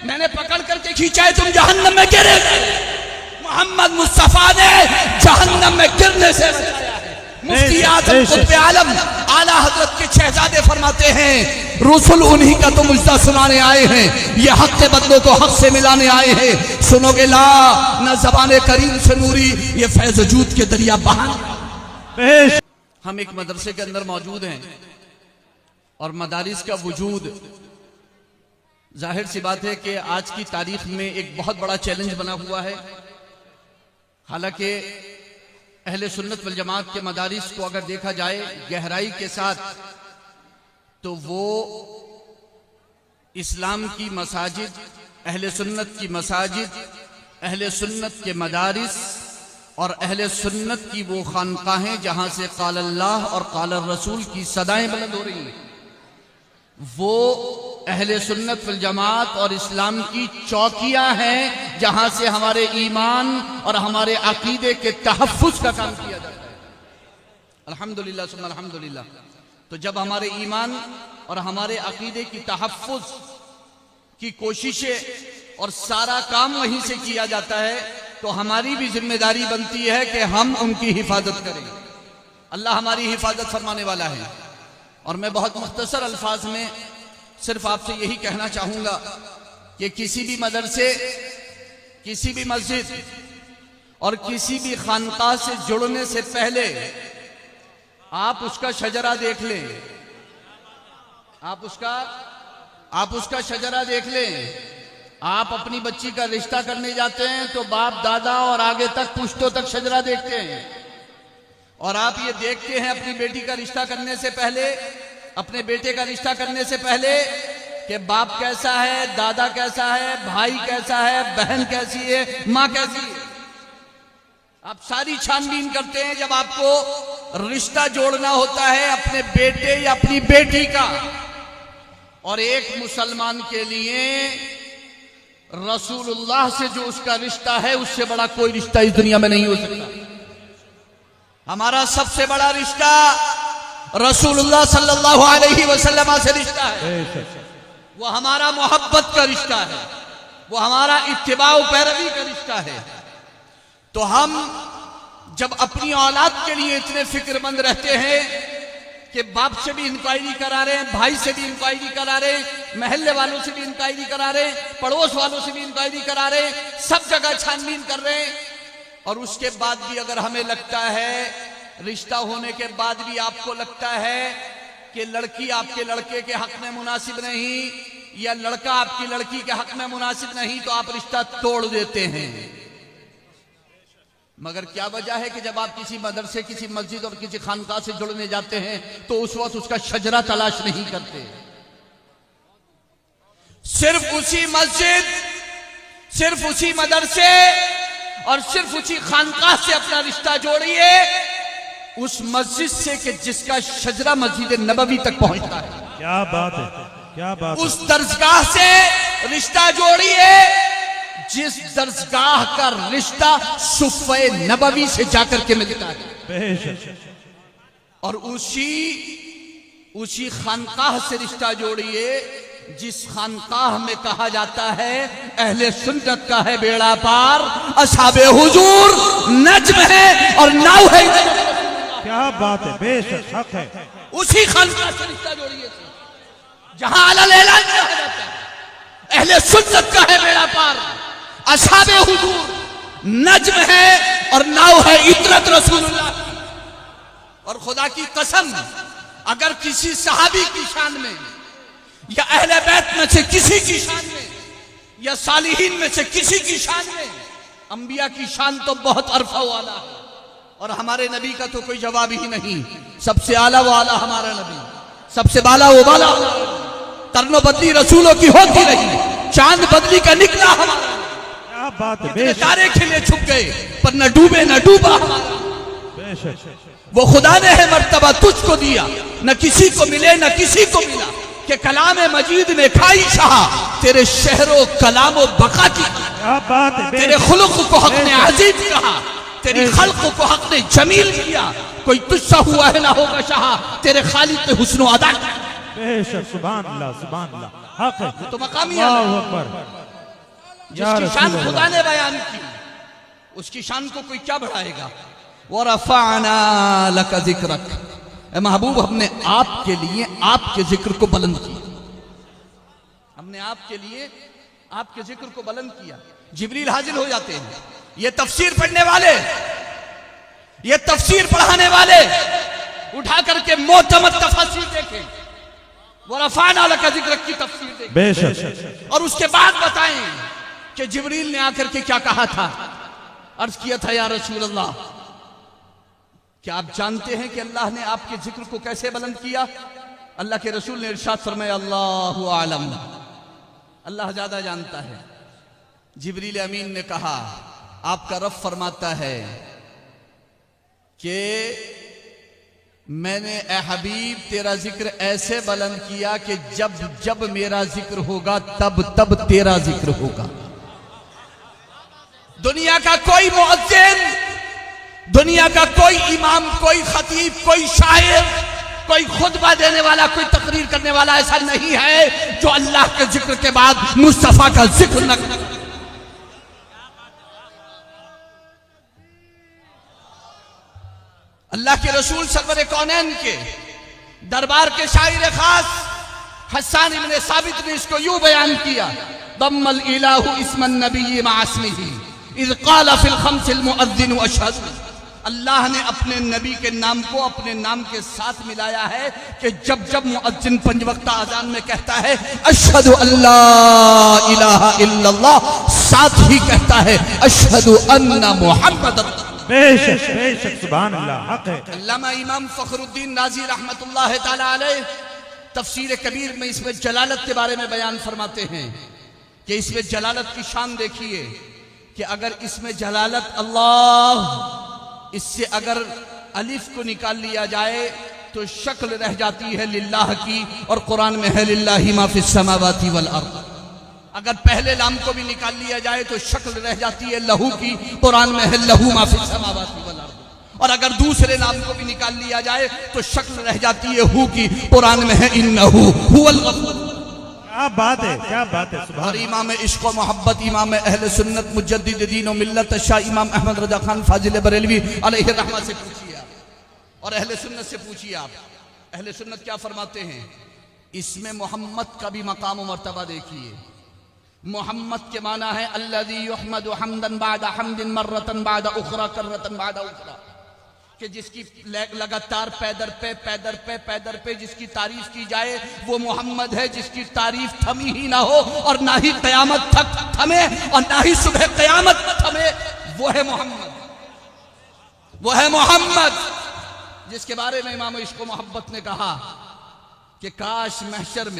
मैंने पकड़ करके खींचा है, तुम जहन्नम में गिरे। मोहम्मद मुस्तफा ने जहन्नम में गिरने से बचाया है। मुफ्ती आजम कुतुब आलम आला हजरत के शहजादे फरमाते हैं, रसूल उन्हीं का तो मुजदा सुनाने आए हैं, ये हक के बदलों को हक से मिलाने आए हैं। सुनोगे ला न ज़बान करीम से नूरी, ये फैज़ वजूद के दरिया बहान। हम एक मदरसे के अंदर मौजूद हैं और मदारिस का वजूद, जाहिर सी बात है कि आज की तारीख में एक बहुत बड़ा चैलेंज बना हुआ है। हालांकि अहले सुन्नत वल जमात के मदारिस को अगर देखा जाए गहराई के साथ, तो वो इस्लाम की मसाजिद, अहले सुन्नत की मसाजिद, अहले सुन्नत के मदारिस और अहले सुन्नत की वो खानकाहें जहां से क़ाल अल्लाह और क़ाल रसूल की सदाएं बुलंद हो रही हैं, वो अहले सुन्नत वल जमात और इस्लाम की चौकियां हैं जहां से हमारे ईमान और हमारे अकीदे के तहफ़्फ़ुज़ का काम किया जाता है। अल्हम्दुलिल्लाह सुम्मा अल्हम्दुलिल्लाह। तो जब हमारे ईमान और हमारे अकीदे की तहफ़्फ़ुज़ की कोशिशें और सारा काम वहीं से किया जाता है, तो हमारी भी जिम्मेदारी बनती है कि हम उनकी हिफाजत करें। अल्लाह हमारी हिफाजत फरमाने वाला है। और मैं बहुत मुख्तसर अल्फाज में सिर्फ आपसे यही कहना चाहूंगा कि किसी भी मदरसे, किसी भी मस्जिद और किसी भी खानका से जुड़ने से पहले आप उसका शजरा देख लें। आप उसका शजरा देख लें। आप अपनी बच्ची का रिश्ता करने जाते हैं तो बाप दादा और आगे तक पुश्तों तक शजरा देखते हैं। और आप ये देखते हैं अपनी बेटी का रिश्ता करने से पहले, अपने बेटे का रिश्ता करने से पहले, कि बाप कैसा है, दादा कैसा है, भाई कैसा है, बहन कैसी है, माँ कैसी है। आप सारी छानबीन करते हैं जब आपको रिश्ता जोड़ना होता है अपने बेटे या अपनी बेटी का। और एक मुसलमान के लिए रसूलुल्लाह से जो उसका रिश्ता है, उससे बड़ा कोई रिश्ता इस दुनिया में नहीं हो सकता। हमारा सबसे बड़ा रिश्ता रसूलुल्लाह सल्लल्लाहु अलैहि वसल्लम से रिश्ता है। वो हमारा मोहब्बत का रिश्ता है, वो हमारा इत्तिबा पैरवी का रिश्ता है। तो हम जब अपनी औलाद के लिए इतने फिक्रमंद रहते हैं कि बाप से भी इंक्वायरी करा रहे हैं, भाई से भी इंक्वायरी करा रहे हैं, महल्ले वालों से भी इंक्वायरी करा रहे हैं, पड़ोस वालों से भी इंक्वायरी करा रहे हैं, सब जगह छानबीन कर रहे हैं, और उसके बाद भी अगर हमें लगता है, रिश्ता होने के बाद भी आपको लगता है कि लड़की आपके लड़के के हक में मुनासिब नहीं या लड़का आपकी लड़की के हक में मुनासिब नहीं, तो आप रिश्ता तोड़ देते हैं। मगर क्या वजह है कि जब आप किसी मदरसे, किसी मस्जिद और किसी खानका से जुड़ने जाते हैं तो उस वक्त उसका शजरा तलाश नहीं करते। सिर्फ उसी मस्जिद, सिर्फ उसी मदरसे और सिर्फ उसी खानका से अपना रिश्ता जोड़िए उस मस्जिद से कि जिसका शजरा मस्जिद नबवी तक पहुंचता है। क्या बात है, क्या बात। उस दरसगाह से रिश्ता जोड़िए जिस दरसगाह का रिश्ता सुफ़े नबवी से जाकर के मिलता है। और उसी खानकाह से रिश्ता जोड़िए जिस खानकाह में कहा जाता है अहले सुन्नत का है बेड़ा पार, असहाबे हुजूर नज्म है और नाव है। क्या बात है, बेशक हक है। उसी खानकाह से रिश्ता जोड़िए जहां अलल ऐलान कहा जाता है अहले सुन्नत का है बेड़ा पार, असहाबे हुजूर नज्म है और नाव है इतरत रसूलुल्लाह। और खुदा की कसम, अगर किसी सहाबी की शान में या अहले बैत में से किसी की शान में या सालिहीन में से किसी की शान में, अंबिया की शान तो बहुत अरफा वाला है और हमारे नबी का तो कोई जवाब ही नहीं। सबसे आला वो आला हमारा नबी, सबसे बाला वो बाला। तरनो बदली रसूलों की होती रही, चांद बदली का निकला हमारा। क्या बात है, तारे खिले छुप गए पर न डूबे न डूबा हमारा। वो खुदा ने है मर्तबा तुझको दिया, न किसी को मिले न किसी को मिला, कि कलाम मजीद ने खाई शाह तेरे शहरों कलामो बका की। क्या बात है, तेरे खुलुक को हक ने अजीज कहा, तेरी खल्क को हक ने जमील किया। कोई तुझसा हुआ है ना होगा शाह, तेरे खालिक ने हुस्न अदा किया। बेशक सुभान अल्लाह, सुभान अल्लाह, हक है। तो मकामी अल्लाहु अकबर। जिसकी शान खुदा ने बयान की, उसकी शान को कोई क्या बढ़ाएगा। वरफ़अना लका ज़िक्रक, ए महबूब हमने आपके लिए आपके जिक्र को बुलंद किया, हमने आपके लिए आपके जिक्र को बुलंद किया। जिब्रील हाजिर हो जाते हैं, ये तफसीर पढ़ने वाले, ये तफसीर पढ़ाने वाले उठा करके मोतमद तफसीर देखें, वरफ़अना लका ज़िक्रक की तफसीर देखें बेशक, और उसके बाद बताएं कि जिब्रील ने आकर के क्या कहा था। अर्ज किया था, या रसूल अल्लाह, क्या आप जानते हैं कि अल्लाह ने आपके जिक्र को कैसे बुलंद किया। अल्लाह के रसूल ने इरशाद फरमाया, अल्लाहु आलम, अल्लाह ज्यादा जानता है। जिब्रील अमीन ने कहा, आपका रब फरमाता है कि मैंने ए हबीब तेरा जिक्र ऐसे बुलंद किया कि जब जब मेरा जिक्र होगा तब तब तेरा जिक्र होगा। दुनिया का कोई मुअज्जिन, दुनिया का कोई इमाम, कोई खतीब, कोई शायर, कोई खुतबा देने वाला, कोई तकरीर करने वाला ऐसा नहीं है जो अल्लाह के जिक्र के बाद मुस्तफा का जिक्र न करे। अल्लाह के रसूल सरवर कौनैन के दरबार के शायर खास हस्सान इब्न साबित ने इसको यूं बयान किया, दम्मल इलाहु इस्मन नबी मास्मिही इज़ क़ाल फ़िल ख़म्सिल मुअज़्ज़िनु अशहदु। अल्लाह ने अपने नबी के नाम को अपने नाम के साथ मिलाया है कि जब जब मुअज्जिन पंज वक्ता अज़ान में कहता है अशहदु अल्ला इलाहा इल्लल्लाह, साथ ही कहता है अशहदु अन्ना मुहम्मद। बेशक बेशक, सुभान अल्लाह, हक है। अल्लामा इमाम फ़खरुद्दीन राज़ी रहमतुल्लाह तआला अलैह तफसीर कबीर में इसमें जलालत के बारे में बयान फरमाते हैं कि इसमें जलालत की शान देखिए कि अगर इसमें जलालत अल्लाह, इससे अगर अलिफ को निकाल लिया जाए तो शक्ल रह जाती है लिल्लाह की, और कुरान में है लिल्लाहि मा फिस समावाति वल अर्द। अगर पहले लाम को भी निकाल लिया जाए तो शक्ल रह जाती है लहू की, कुरान में है लहू मा फिस समावाति वल अर्द। और अगर दूसरे नाम को भी निकाल लिया जाए तो शक्ल रह जाती है हु की, कुरान में है इन्नहु हुवल गफूर। क्या बात है, क्या बात है, सुभान। और इमाम इश्क व मोहब्बत, इमाम अहले सुन्नत, मुजद्दिद दीन व मिल्लत शाह इमाम अहमद रजा खान फाजिल बरेलवी अलैहि रहमत से पूछिए आप, और अहले सुन्नत से पूछिए आप, अहले सुन्नत क्या फरमाते हैं। इसमें मोहम्मद का भी मकाम व मर्तबा देखिए। मोहम्मद के माना है अल्लज़ी युहमदु हम्दन बादा हम्दिन मर्रतन बादा उखरा कररतन बादा उखरा, कि जिसकी लगातार पैदर पे जिसकी तारीफ की जाए वो मोहम्मद है, जिसकी तारीफ थमी ही ना हो और ना ही कयामत तक थमे और ना ही सुबह कयामत थमे, वो है मोहम्मद, वो है मोहम्मद जिसके बारे में इमाम इश्क मोहब्बत ने कहा कि काश महशर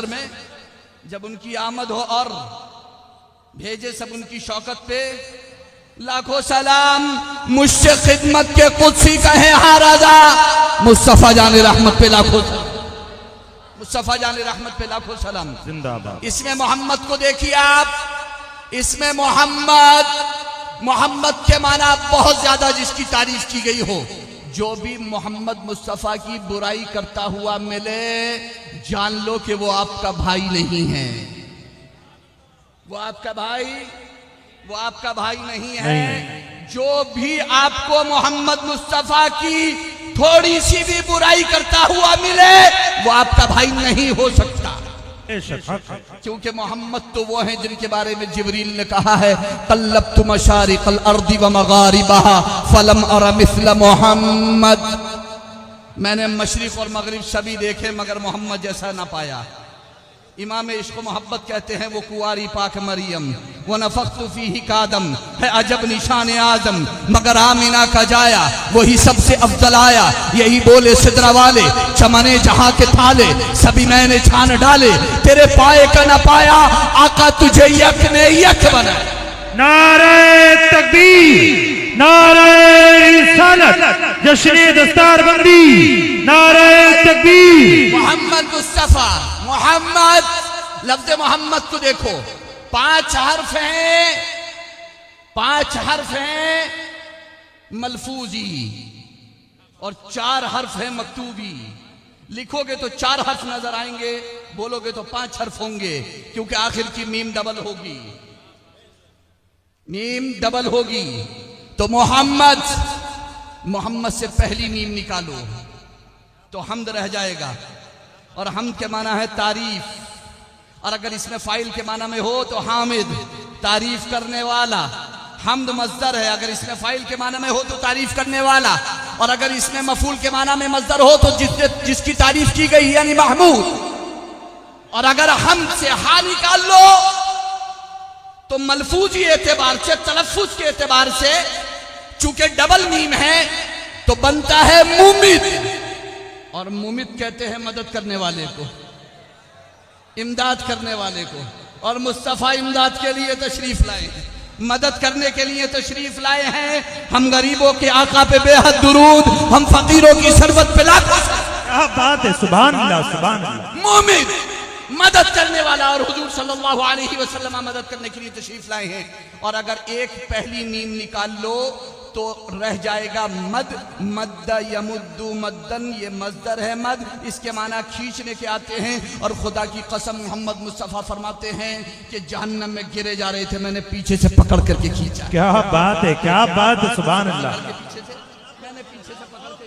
में जब उनकी आमद हो और भेजे सब उनकी शौकत पे, लाखों सलाम मुझसे खिदमत के कुदसी कहे हाराजा, मुस्तफा जाने रहमत पे लाखों सलाम, मुस्तफा जाने रहमत पे लाखों सलाम, जिंदाबाद। इसमें मोहम्मद को देखिए आप, इसमें मोहम्मद के माना बहुत ज्यादा जिसकी तारीफ की गई हो। जो भी मोहम्मद मुस्तफा की बुराई करता हुआ मिले, जान लो कि वो आपका भाई नहीं है, वो आपका भाई नहीं है। जो भी आपको मोहम्मद मुस्तफा की थोड़ी सी भी बुराई करता हुआ मिले, वो आपका भाई नहीं हो सकता, क्योंकि मोहम्मद तो वो हैं जिनके बारे में जिब्रील ने कहा है कल्लब्तु मशारिक़ल अर्दि व मगारिबहा फलम अरा मिस्ल मोहम्मद। मैंने मशरिक और मगरिब सभी देखे मगर मोहम्मद जैसा ना पाया। इमाम इश्क मोहब्बत कहते हैं वो कुआरी पाक मरियम, वो नफ़ख्तु फीही कादम है अजब निशान आजम, मगर आमिना का जाया वही सबसे अफजल आया। यही बोले सिदरा वाले चमने जहां के थाले, सभी मैंने छान डाले, तेरे पाए का न पाया आका तुझे यक ने यक बनाया। नारे तकबीर, नारे रिसालत, जश्न दस्तारबंदी, नारे तकबीर। मोहम्मद मुस्तफा, मोहम्मद लफ्ज़ मोहम्मद को देखो, 5 हर्फ हैं मलफूजी और 4 हर्फ हैं मकतूबी। लिखोगे तो 4 हर्फ नजर आएंगे, बोलोगे तो 5 हर्फ होंगे, क्योंकि आखिर की मीम डबल होगी, मीम डबल होगी। तो मोहम्मद, मोहम्मद से पहली मीम निकालो तो हमद रह जाएगा, और हमद के माना है तारीफ, और अगर इसमें फाइल के माना में हो तो हामिद, तारीफ करने वाला। हमद मजदर है, अगर इसमें फाइल के माना में हो तो तारीफ करने वाला, और अगर इसमें मफूल के माना में मजदर हो तो जिसकी तारीफ की गई यानी महमूद। और अगर हमद से हा निकाल लो तो मलफूजी एतबार से, तलफ्फुज के एतबार से, चूंकि डबल मीम है तो बनता है मुमिद, और मुमिद कहते हैं मदद करने वाले को, इमदाद करने वाले को। और मुस्तफ़ा इमदाद के लिए तशरीफ लाए हैं, मदद करने के लिए तशरीफ लाए हैं। हम गरीबों के आका पे बेहद दुरूद, हम फकीरों की सरबत पे लाखों। क्या बात है, सुभान अल्लाह, सुभान अल्लाह। मोमिन मदद करने वाला, और हुजूर सल्लल्लाहु अलैहि वसल्लम मदद करने के लिए तशरीफ लाए हैं। और अगर एक पहली मीम निकाल लो तो रह जाएगा मद, मद्दा यमुद्दु मद्दन, ये मजदर है मद, इसके माना खींचने के आते हैं। और खुदा की कसम मोहम्मद मुस्तफ़ा फरमाते हैं कि जहन्नम में गिरे जा रहे थे, मैंने पीछे से पकड़ करके खींचा। क्या बात है, क्या बात है, सुभान अल्लाह। पीछे से मैंने पीछे से पकड़ के,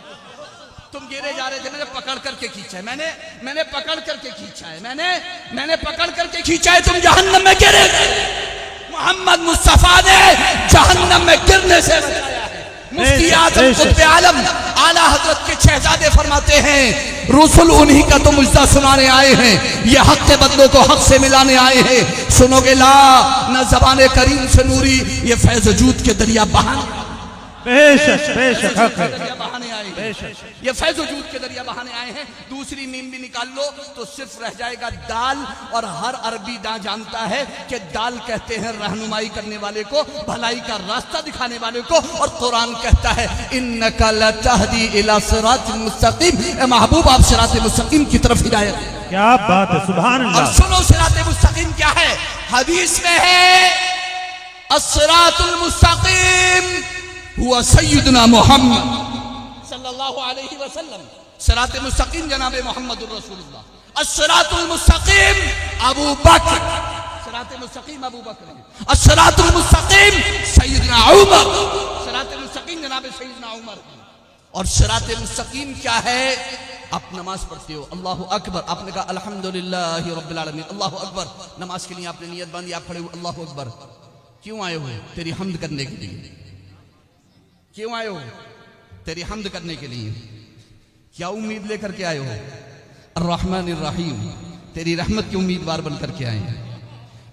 तुम गिरे जा रहे थे, मैंने पकड़ करके खींचा है, मैंने पकड़ करके खींचा है, मैंने पकड़ करके खींचा है, तुम जहन्नम में गिरे। मोहम्मद मुस्तफ़ा ने जहन्नम में गिरने से बचाया है। मुफ्ती आज़म कुतुब आलम आला हजरत के शहजादे फरमाते हैं, रसूल उन्हीं का तो मुजदा सुनाने आए हैं, ये हक के बंदों को हक से मिलाने आए हैं। सुनोगे ला न ज़बान करीम से नूरी, ये फैज़ वजूद के दरिया बहाने, बेशक बेशक हक है, बहाने आए हैं, ये फैज़ वजूद के दरिया बहाने आए हैं। दूसरी मीम भी निकाल लो तो सिर्फ रह जाएगा दाल। और हर अरबी दां जानता है कि दाल कहते हैं रहनुमाई करने वाले को, भलाई का रास्ता दिखाने वाले को। और कुरान कहता है इन्नका लतहदी इला सिरातिल मुस्तकीम, ए महबूब आप सिरात मुस्तकीम की तरफ हिदायत। क्या बात है, सुभान अल्लाह। और सुनो सिरात मुस्तकीम क्या है, हदीस में है अस्सिरातुल मुस्तकीम हुआ सय्यदना मोहम्मद सल्लल्लाहु अलैहि वसल्लम। सिरात मुस्तकीम जनाबे मोहम्मदुर रसूलुल्लाह, अस्सिरातुल मुस्तकीम अबू बकर, सिरात मुस्तकीम अबू बकर है। अस्सिरातुल मुस्तकीम सय्यदना उमर, सिरात मुस्तकीम जनाबे सय्यदना उमर। और सिरात मुस्तकीम क्या है, आप नमाज पढ़ते हो, अल्लाहु अकबर, आपने कहा अल्हम्दुलिल्लाहि रब्बिल आलमीन, अल्लाहु अकबर, नमाज के लिए आपने नियत बांधी, आप खड़े हो, अल्लाहु अकबर। क्यों आए हो? तेरी हमद करने के लिए। क्यों आए हो? तेरी हमद करने के लिए। क्या उम्मीद लेकर के आए हो? अर्रहमानिर रहीम, तेरी रहमत की उम्मीदवार बन करके आए हैं।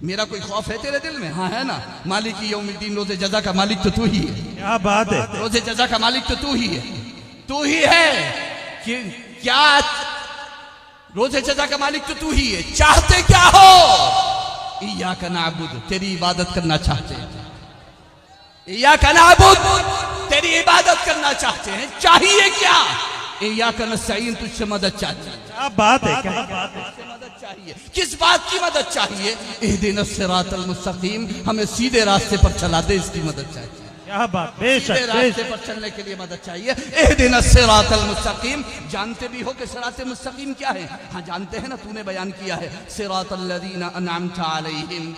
मेरा कोई खौफ है तेरे दिल में? हाँ है ना। मालिक यौमिद्दीन, रोज़े जज़ा का मालिक तो तू ही है। क्या बात है, रोज़े जज़ा का मालिक तो तू ही है, तू ही है। कि क्या रोज़े जज़ा का मालिक तो तू ही है। चाहते क्या हो? इय्याका नअबुद, तेरी इबादत करना चाहते हैं। इय्याका नअबुद, तेरी इबादत करना चाहते हैं। चाहिए क्या? इय्याका नस्तईन, तुझसे मदद चाहते हैं। क्या बात है, क्या बात है, मदद चाहिए। किस बात की मदद चाहिए? इहदिनस सिरातल मुस्तकीम, हमें सीधे रास्ते पर चला दे, इसकी मदद चाहिए। क्या बात, बेशक सीधे रास्ते पर चलने के लिए मदद चाहिए। इहदिनस सिरातल मुस्तकीम, जानते भी हो कि सिरात मुस्तकीम क्या है? हाँ जानते हैं ना, तूने बयान किया है। सिरातल लज़ीना अनअमता अलैहिम,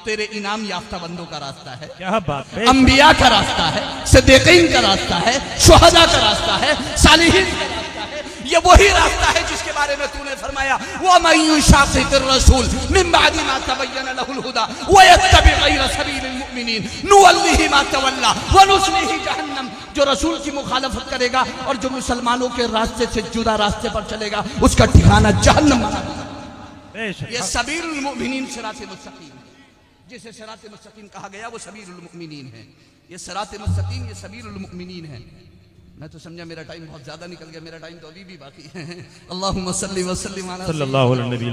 तेरे इनाम याफ्ता बंदों का रास्ता है। क्या बात, अंबिया का रास्ता है, सिद्दीकीन का रास्ता है, शुहदा का रास्ता है, सालिहीन का रास्ता है। ये वही रास्ता है जिसके बारे में तूने फरमाया व मन युशाक़िक़िर रसूल मिन बअदि मा तबय्यन लहुल हुदा व यत्तबि गैर सबीलिल मुमिनीन नुवल्लिहि मा तवल्ला व नुस्लिहि जहन्नम। जो रसूल की मुखालफत करेगा और जो मुसलमानों के रास्ते से जुदा रास्ते पर चलेगा, उसका ठिकाना जहन्नम। ये सबीलुल मुमिनीन सिरात मुस्तकीम, जिसे सिरात मुस्तकीम कहा गया वो सबीलुल मुमिनीन है। ये सिरात मुस्तकीम, ये सबीलुल मुमिनीन है। मैं तो समझा मेरा टाइम बहुत ज्यादा निकल गया, मेरा टाइम तो अभी भी बाकी है। अल्लाहुम्मा सल्लि व सल्लिम अला सल्लल्लाहु अलैहि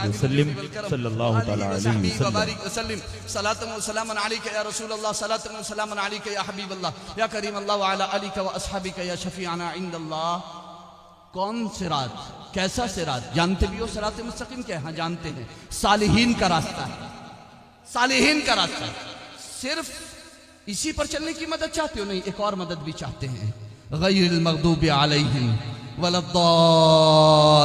वसल्लम, सल्लल्लाहु तआला अलैहि वसल्लम, सलातन व सलामन अलैका या रसूल अल्लाह, सलातन व सलामन अलैका या हबीब अल्लाह, या करीम अल्लाह व अला आलिका व अस्हाबिका या शफीअना इंदल्लाह। कौन सिरात, कैसा सिरात? जानते भी हो सिरात मुस्तकीम क्या है? हाँ जानते हैं। सालिहीन का रास्ता है, सालिहीन का रास्ता। सिर्फ इसी पर चलने की मदद चाहते हो? नहीं, एक और मदद भी चाहते हैं। गैरिल मग़दूबि अलैहिम, वलद्दालीन,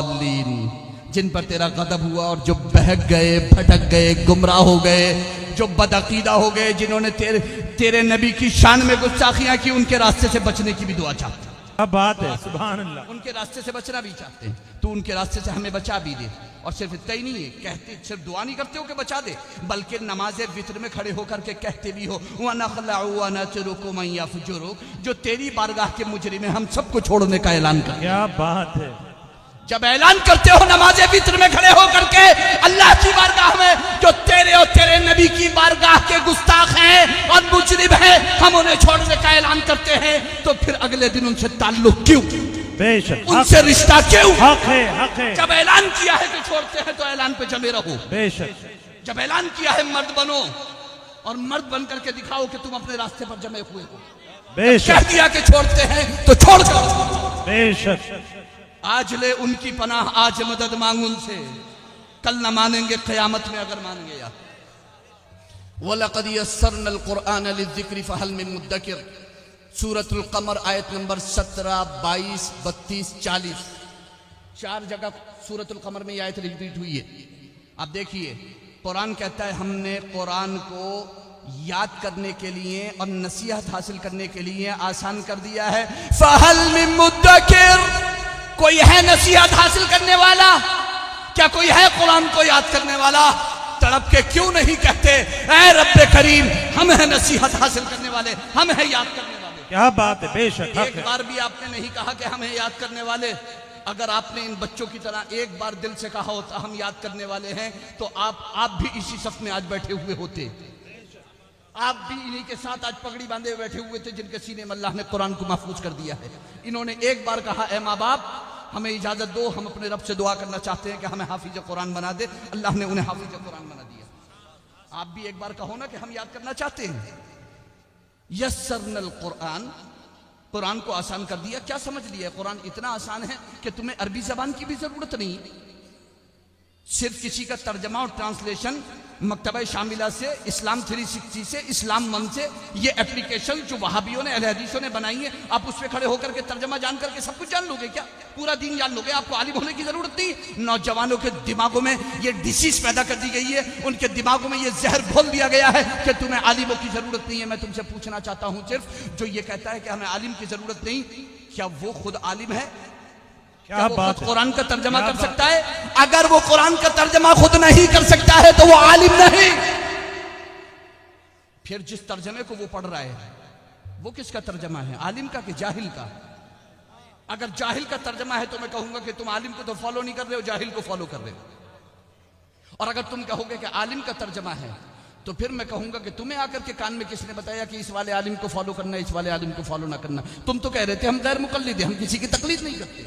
जिन पर तेरा गदब हुआ और जो बहक गए, भटक गए, गुमराह हो गए, जो बदअकीदा हो गए, जिन्होंने तेरे नबी की शान में गुस्ताखियां की, उनके रास्ते से बचने की भी दुआ चाहते हैं। क्या बात है, सुभान अल्लाह। उनके रास्ते से बचना भी चाहते हैं, तू उनके रास्ते से हमें बचा भी दे। और सिर्फ इतना ही नहीं है, कहते सिर्फ दुआ नहीं करते हो कि बचा दे, बल्कि नमाज वित्र में खड़े होकर के कहते भी हो जो तेरी बारगाह के मुजरिम है, हम सबको छोड़ने का ऐलान कर। क्या बात है। जब ऐलान करते हो नमाज वित्र में खड़े होकर के अल्लाह की बारगाह में, जो तेरे और तेरे नबी की बारगाह के गुस्ताख हैं और मुजरिम हैं, हम उन्हें छोड़ने का ऐलान करते हैं, तो फिर अगले दिन उनसे ताल्लुक क्यों, बेशक उनसे रिश्ता क्यों? हक है, हक है। जब ऐलान किया है कि छोड़ते हैं तो ऐलान पे जमे रहो। बेशक जब ऐलान किया है मर्द बनो और मर्द बन करके दिखाओ कि तुम अपने रास्ते पर जमे हुए हो। बेशक कह दिया कि छोड़ते हैं तो छोड़ कर। बेशक आज ले उनकी पनाह, आज मदद मांग उनसे, कल न मानेंगे क़यामत में अगर मानेंगे। या वलक़द यस्सरनल क़ुरआन लिज़्ज़िक्रि फ़हल मिन मुद्दकिर, सूरतुल क़मर आयत नंबर 17, 22, 32, 40, 4 जगह सूरतुल क़मर में ये आयत रिपीट हुई है। आप देखिए, कुरान कहता है हमने कुरान को याद करने के लिए और नसीहत हासिल करने के लिए आसान कर दिया है। फ़हल मिन मुद्दकिर, कोई है नसीहत हासिल करने वाला? क्या कोई है कुरान को याद करने वाला? तड़प के क्यों नहीं कहते ऐ रब्बे करीम, हम है नसीहत हासिल करने वाले, हम है याद करने वाले। क्या बात है, बेशक। एक बार भी आपने नहीं कहा कि हम है याद करने वाले। अगर आपने इन बच्चों की तरह एक बार दिल से कहा होता हम याद करने वाले हैं, तो आप भी इसी सफ में आज बैठे हुए होते। आप भी इन्हीं के साथ आज पगड़ी बांधे बैठे हुए थे, जिनके सीने में अल्लाह ने कुरान को महफूज कर दिया है। इन्होंने एक बार कहा ऐ माँ बाप हमें इजाजत दो, हम अपने रब से दुआ करना चाहते हैं कि हमें हाफिज कुरान बना दे। अल्लाह ने उन्हें हाफिज कुरान बना दिया। आप भी एक बार कहो ना कि हम याद करना चाहते हैं। यस्सरनल कुरान, कुरान को आसान कर दिया। क्या समझ लिया? कुरान इतना आसान है कि तुम्हें अरबी जबान की भी जरूरत नहीं, सिर्फ किसी का तर्जमा और ट्रांसलेशन मकतबा शामिला से, इस्लाम 360 से, इस्लाम मन से, ये एप्लीकेशन जो वहाबियों ने, अहले हदीसों ने बनाई है, आप उस पर खड़े होकर के तर्जमा जान करके सब कुछ जान लोगे क्या? पूरा दीन जान लोगे? आपको आलिम होने की जरूरत नहीं। नौजवानों के दिमागों में ये डिसीज पैदा कर दी गई है, उनके दिमागों में ये जहर घोल दिया गया है कि तुम्हें आलिमों की जरूरत नहीं है। मैं तुमसे पूछना चाहता हूं सिर्फ, जो ये कहता है कि हमें आलिम की जरूरत नहीं, क्या वो खुद आलिम है? क्या वो खुद कुरान का तर्जमा कर सकता है? अगर वो कुरान का तर्जमा खुद नहीं कर सकता है तो वो आलिम नहीं। फिर जिस तर्जमे को वो पढ़ रहा है वो किसका तर्जमा है, आलिम का कि जाहिल का? अगर जाहिल का तर्जमा है तो मैं कहूंगा कि तुम आलिम को तो फॉलो नहीं कर रहे हो, जाहिल को फॉलो कर रहे हो। और अगर तुम कहोगे कि आलिम का तर्जमा है, तो फिर मैं कहूंगा कि तुम्हें आकर के कान में किसने बताया कि इस वाले आलिम को फॉलो करना, इस वाले आलिम को फॉलो ना करना? तुम तो कह रहे थे हम गैर मुकल्लिद हैं, हम किसी की तकलीद नहीं करते,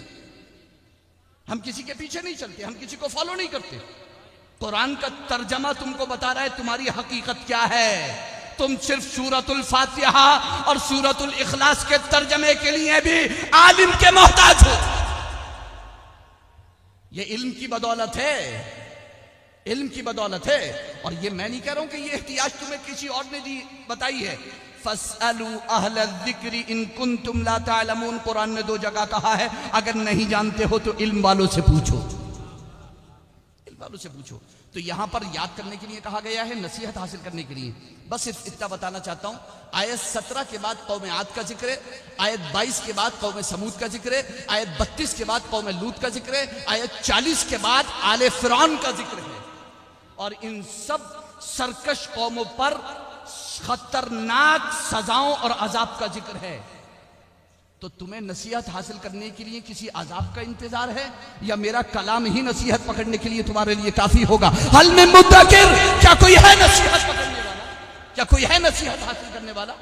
हम किसी के पीछे नहीं चलते, हम किसी को फॉलो नहीं करते। कुरान का तर्जमा तुमको बता रहा है तुम्हारी हकीकत क्या है। तुम सिर्फ सूरतुल फातिहा और सूरतुल इखलास के तर्जमे के लिए भी आलिम के मोहताज हो। ये इल्म की बदौलत है, इल्म की बदौलत है। और ये मैं नहीं कह रहा हूं कि ये एहतियाज तुम्हें किसी और ने दी बताई है। फस्अलू अहल ज़िक्रि इन कुंतुम ला तालमून, कुरान ने 2 जगह कहा है अगर नहीं जानते हो तो इल्म वालों से पूछो, इल्म वालों से पूछो। तो यहां पर याद करने के लिए कहा गया है, नसीहत हासिल करने के लिए। बस सिर्फ इतना बताना चाहता हूं, आयत 17 के बाद कौम आद का जिक्र है, आयत 22 के बाद कौम समूद का जिक्र है, आयत 32 के बाद कौम लूत का जिक्र है, आयत 40 के बाद आले फिरौन का जिक्र है। और इन सब सरकश कौमों पर खतरनाक सजाओं और अजाब का जिक्र है। तो तुम्हें नसीहत हासिल करने के लिए किसी अजाब का इंतजार है, या मेरा कलाम ही नसीहत पकड़ने के लिए तुम्हारे लिए काफी होगा? हल में मुद्दकिर, क्या कोई है नसीहत पकड़ने वाला? क्या कोई है नसीहत हासिल करने वाला?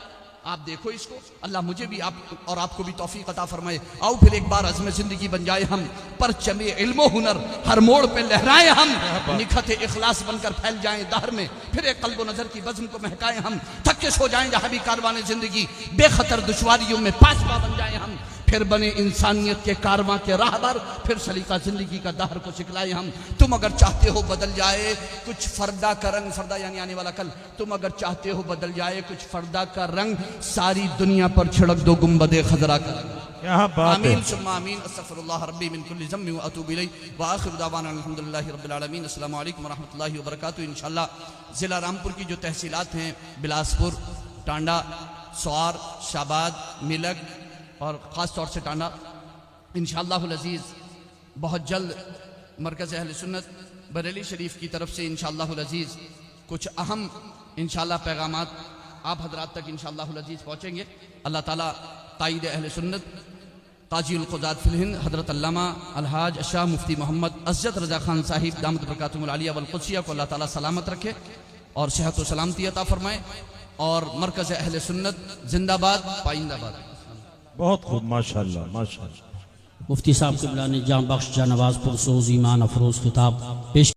आप देखो इसको। अल्लाह मुझे भी आप और आपको भी तौफीक अता फरमाए। आओ फिर एक बार अज़्म ज़िंदगी बन जाए हम, परचमे इल्म हुनर हर मोड़ पे लहराए हम, निखत इखलास बनकर फैल जाएं दहर में, फिर एक कल्ब नजर की बज़्म को महकाएं हम, थके सो जाएं जहां भी कारवाने जिंदगी, बेखतर दुश्वारियों में पासपा बन जाए हम, फिर बने इंसानियत के कारवां के राहबर, फिर सलीका जिंदगी का दहर को सिखलाए हम। तुम अगर चाहते हो बदल जाए कुछ फर्दा का रंग, फर्दा यानी आने वाला कल, तुम अगर चाहते हो बदल जाए कुछ फर्दा का रंग, सारी दुनिया पर छिड़क दो गुंबदे खजरा का रंग। क्या बात है। आमीन सुम्मा आमीन। अस्तगफिरुल्लाह रब्बी मिन कुल्लि ज़म्बिन व अतूबु इलैहि व आखिरु दावाना अल्हम्दुलिल्लाहि रब्बिल आलमीन। अस्सलामु अलैकुम व रहमतुल्लाहि व बरकातुहू। इंशाअल्लाह ज़िला रामपुर की जो तहसीलात हैं, बिलासपुर, टांडा, स्वार, शाबाद, मिलक और ख़ास तौर से टांडा, इंशाअल्लाहुल अज़ीज़ बहुत जल्द मरकज़ अहले सुन्नत बरेली शरीफ की तरफ से इंशाअल्लाहुल अज़ीज़ कुछ अहम इंशाअल्लाह पैगामात आप हजरात तक इंशाअल्लाहुल अज़ीज़ पहुँचेंगे। अल्लाह ताला ताईद अहले सुन्नत काजी उल क़ुज़ात फिल हिंद हज़रत अल्लामा अलहाज शाह मुफ्ती मोहम्मद अज़्ज़त रज़ा खान साहिब दामत बरकातुहुल आलिया वल क़ुद्सिया को अल्लाह ताला सलामत रखे और सेहत व सलामती अता फरमाए। और मरकज़ अहले सुन्नत जिंदाबाद पाइंदाबाद। बहुत खूब, माशाअल्लाह माशाअल्लाह। मुफ्ती साहब क़िबला ने जाँ बख्श जानवाज पुरसोज़ ईमान अफरोज़ खिताब पेश